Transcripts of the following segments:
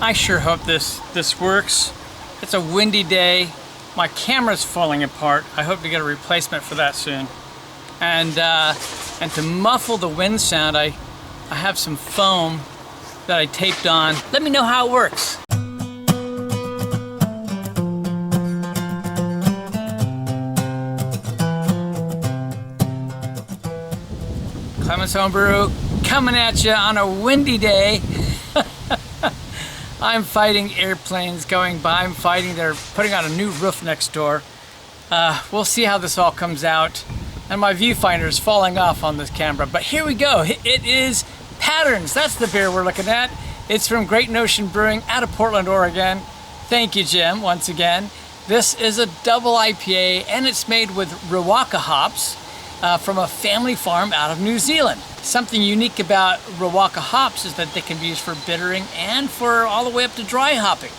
I sure hope this works. It's a windy day. My camera's falling apart. I hope to get a replacement for that soon. And to muffle the wind sound, I have some foam that I taped on. Let me know how it works. Clemens Homebrew coming at you on a windy day. I'm fighting airplanes going by. I'm fighting, they're putting on a new roof next door. We'll see how this all comes out. And my viewfinder is falling off on this camera. But here we go. It is Patterns. That's the beer we're looking at. It's from Great Notion Brewing out of Portland, Oregon. Thank you, Jim, once again. This is a double IPA, and it's made with Riwaka hops from a family farm out of New Zealand. Something unique about Riwaka hops is that they can be used for bittering and for all the way up to dry hopping.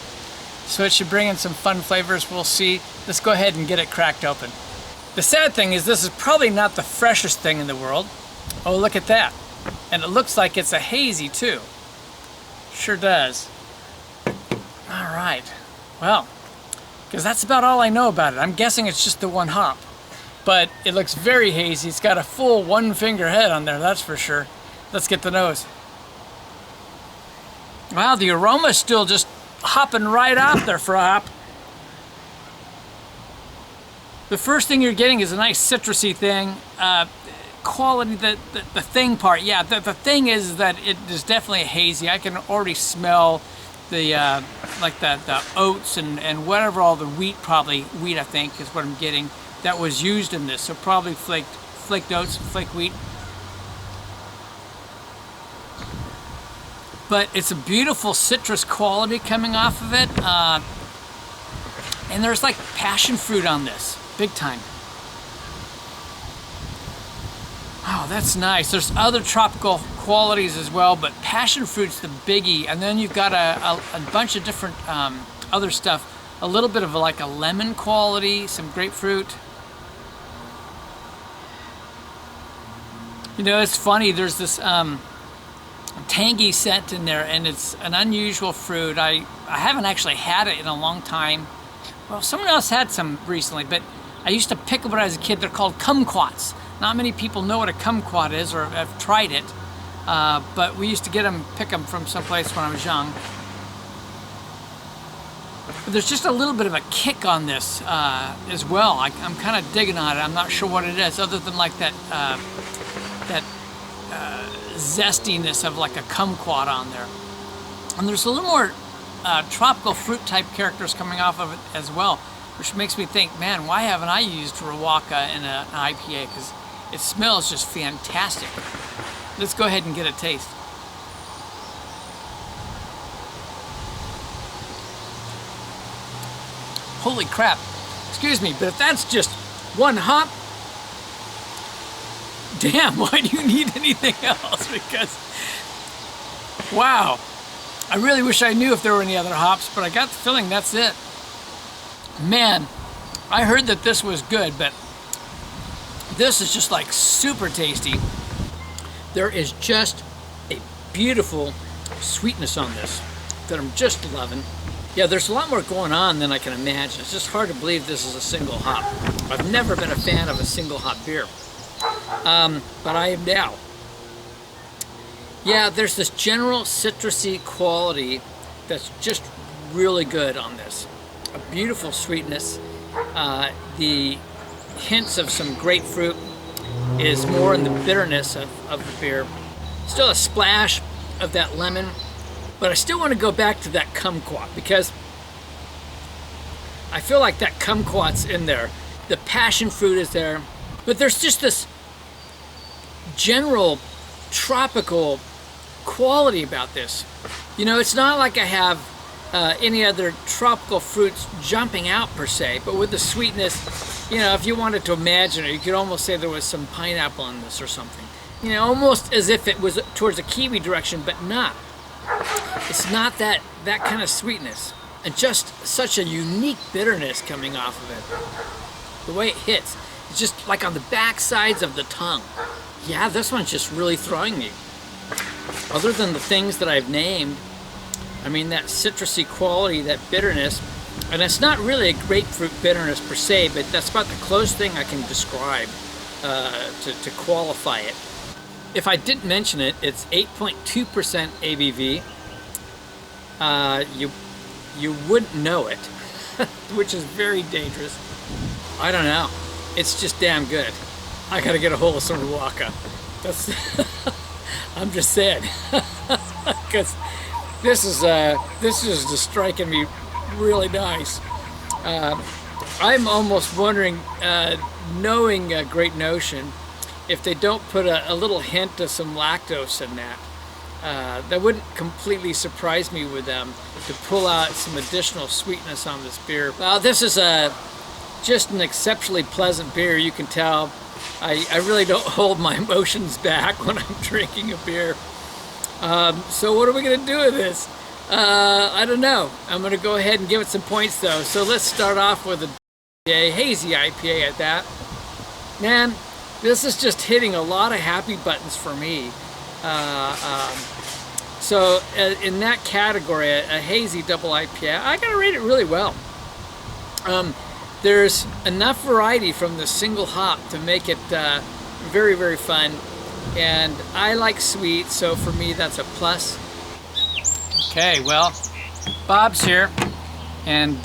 So it should bring in some fun flavors. We'll see. Let's go ahead and get it cracked open. The sad thing is this is probably not the freshest thing in the world. Oh, look at that. And it looks like it's a hazy too. Sure does. All right. Well, because that's about all I know about it. I'm guessing it's just the one hop. But it looks very hazy. It's got a full one finger head on there, that's for sure. Let's get the nose. Wow, the aroma's still just hopping right out there for a hop. The first thing you're getting is a nice citrusy thing. Quality, the thing part, yeah, the thing is that it is definitely hazy. I can already smell the like the oats and whatever, all the wheat, probably wheat I think is what I'm getting, that was used in this. So probably flaked oats, flaked wheat. But it's a beautiful citrus quality coming off of it. And there's like passion fruit on this, big time. Oh, that's nice. There's other tropical qualities as well, but passion fruit's the biggie. And then you've got a bunch of different other stuff. A little bit of like a lemon quality, some grapefruit. You know, it's funny, there's this tangy scent in there, and it's an unusual fruit. I haven't actually had it in a long time. Well, someone else had some recently, but I used to pick them when I was a kid. They're called kumquats. Not many people know what a kumquat is or have tried it, but we used to pick them from someplace when I was young. But there's just a little bit of a kick on this as well. I'm kind of digging on it. I'm not sure what it is, other than like that zestiness of like a kumquat on there. And there's a little more tropical fruit type characters coming off of it as well, which makes me think, man, why haven't I used Riwaka in an IPA? Because it smells just fantastic. Let's go ahead and get a taste. Holy crap. Excuse me, but if that's just one hop, damn, why do you need anything else? Because, wow. I really wish I knew if there were any other hops, but I got the feeling that's it. Man, I heard that this was good, but this is just like super tasty. There is just a beautiful sweetness on this that I'm just loving. Yeah, there's a lot more going on than I can imagine. It's just hard to believe this is a single hop. I've never been a fan of a single hop beer, but I am now. Yeah, there's this general citrusy quality that's just really good on this. A beautiful sweetness. The hints of some grapefruit is more in the bitterness of the beer. Still a splash of that lemon, but I still want to go back to that kumquat because I feel like that kumquat's in there. The passion fruit is there, but there's just this general tropical quality about this. You know, it's not like I have any other tropical fruits jumping out per se, but with the sweetness, you know, if you wanted to imagine it, you could almost say there was some pineapple in this or something. You know, almost as if it was towards a kiwi direction, but not. It's not that kind of sweetness. And just such a unique bitterness coming off of it. The way it hits, it's just like on the back sides of the tongue. Yeah, this one's just really throwing me. Other than the things that I've named, I mean, that citrusy quality, that bitterness, and it's not really a grapefruit bitterness per se, but that's about the closest thing I can describe to qualify it. If I didn't mention it, it's 8.2% ABV. You wouldn't know it, which is very dangerous. I don't know. It's just damn good. I gotta get a hold of some Riwaka. That's I'm just saying, because this is just striking me really nice. I'm almost wondering, knowing Great Notion, if they don't put a little hint of some lactose in that. That wouldn't completely surprise me with them to pull out some additional sweetness on this beer. This is just an exceptionally pleasant beer. You can tell I really don't hold my emotions back when I'm drinking a beer. So what are we gonna do with this? I don't know. I'm gonna go ahead and give it some points though. So let's start off with a Hazy IPA at that. Man, this is just hitting a lot of happy buttons for me. So in that category, a Hazy Double IPA, I gotta rate it really well. There's enough variety from the single hop to make it very, very fun. And I like sweet, so for me that's a plus. Okay, well, Bob's here. And,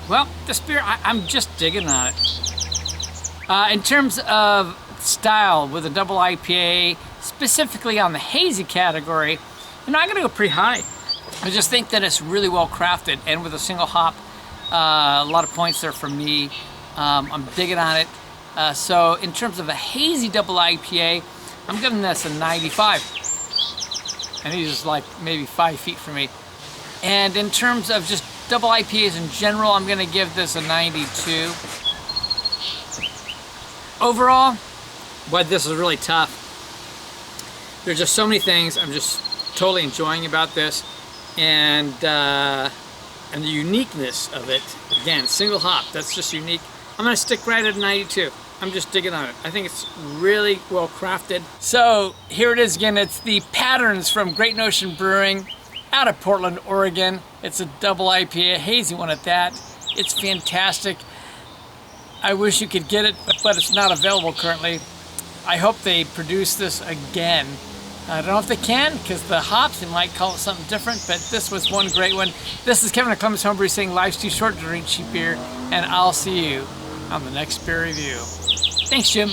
well, this beer, I'm just digging on it. In terms of style with a double IPA, specifically on the hazy category, I'm gonna go pretty high. I just think that it's really well crafted, and with a single hop, a lot of points there for me. I'm digging on it. So in terms of a hazy double IPA, I'm giving this a 95. And he's just like maybe 5 feet from me. And in terms of just double IPAs in general, I'm gonna give this a 92. Overall, boy, this is really tough. There's just so many things I'm just totally enjoying about this, and the uniqueness of it. Again, single hop, that's just unique. I'm gonna stick right at 92. I'm just digging on it. I think it's really well crafted. So here it is again. It's the Patterns from Great Notion Brewing out of Portland, Oregon. It's a double IPA, a hazy one at that. It's fantastic. I wish you could get it, but it's not available currently. I hope they produce this again. I don't know if they can, because the hops, they might call it something different, but this was one great one. This is Kevin at Columbus Homebrew saying life's too short to drink cheap beer, and I'll see you on the next beer review. Thanks, Jim.